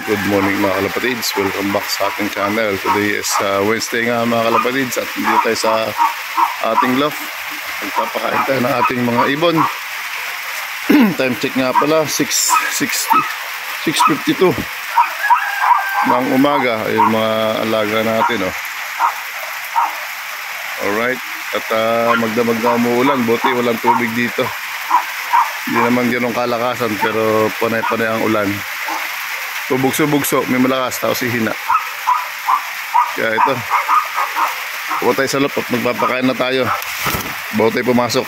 Good morning mga kalapatids, welcome back sa ating channel. Today is Wednesday nga mga kalapatids at dito tayo sa ating loft. Magpapakain tayo ng ating mga ibon. Time check nga pala 6:52 ng umaga. Ayun mga alaga natin, oh. Alright, at magdamag na umuulan, buti walang tubig dito. Hindi naman ganun kalakasan pero panay-panay ang ulan. Bugso-bugso, may malakas, tapos hihina. Kaya ito, pupunta tayo sa loob at magpapakain na tayo bago tayo pumasok.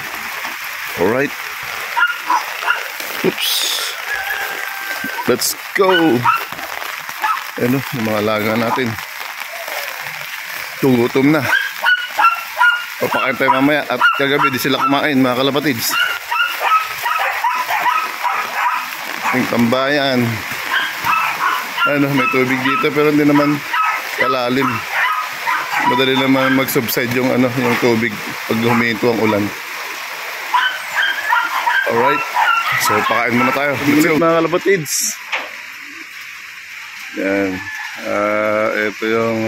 Alright. Oops. Let's go. Ano, yung mga alaga natin. Gugutom na. Papakain tayo mamaya at kagabi di sila kumain mga kalapatids. Yung tambayan. Ano, may tubig dito pero hindi naman kalalim. Madali naman mag-subside yung yung tubig pag huminto ang ulan. Alright. So, pakain muna tayo. Let's go mga kalapatids. Yan. Ito yung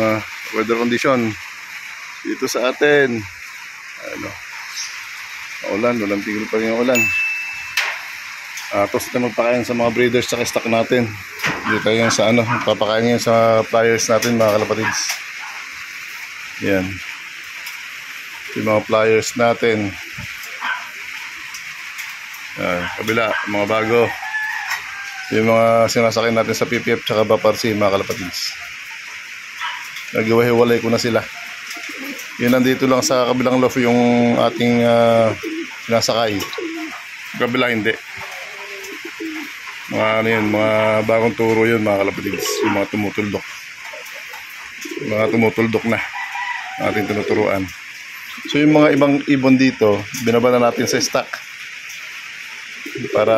weather condition dito sa atin. Ulan, walang tigil pa rin yung ulan. Tapos ito magpakain sa mga breeders sa stock natin. Dito tayo sa papakain ngayon sa pliers natin mga kalapatids. Yan. Yung mga pliers natin. Yan, kabila, mga bago. Yung mga sinasakay natin sa PPF tsaka Baparsi mga kalapatids. Naghiwa-hiwalay ko na sila. Yun, nandito lang sa kabilang loft yung ating sinasakay. Kabila hindi. Mga bagong turo yun mga kalapatids. Yung mga tumutuldok. Mga tumutuldok na ating tinuturuan. So yung mga ibang ibon dito, binaba na natin sa stock para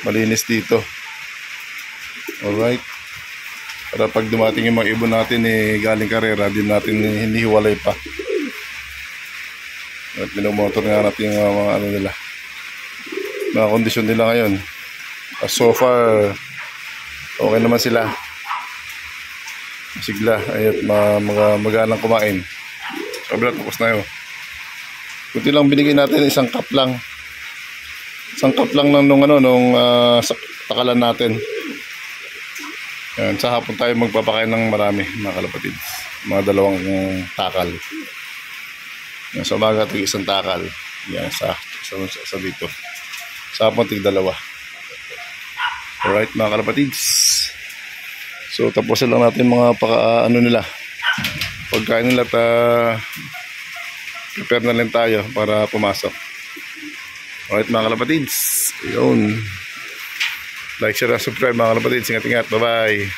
malinis dito. Alright. Para pag dumating yung mga ibon natin galing karera, din natin hinihiwalay pa. At binomotor nga natin yung mga nila, mga kondisyon nila ngayon. So far okay naman sila, sigla ayat magalang kumain. Kabila tapos na yun. Kunti lang binigay natin, isang cup lang nung takalan natin. Yan, sa hapon tayo magpapakain ng marami mga kalapatids, mga 2 takal. Yan, sa umaga tig 1 takal. Yan, sa dito sa hapon tig 2. Alright mga kalapatids. So tapos lang natin mga pagkain nila at prepare na lang tayo para pumasok. Alright mga kalapatids. Yun. Like, share, and subscribe mga kalapatids. Ingat-ingat. Bye-bye.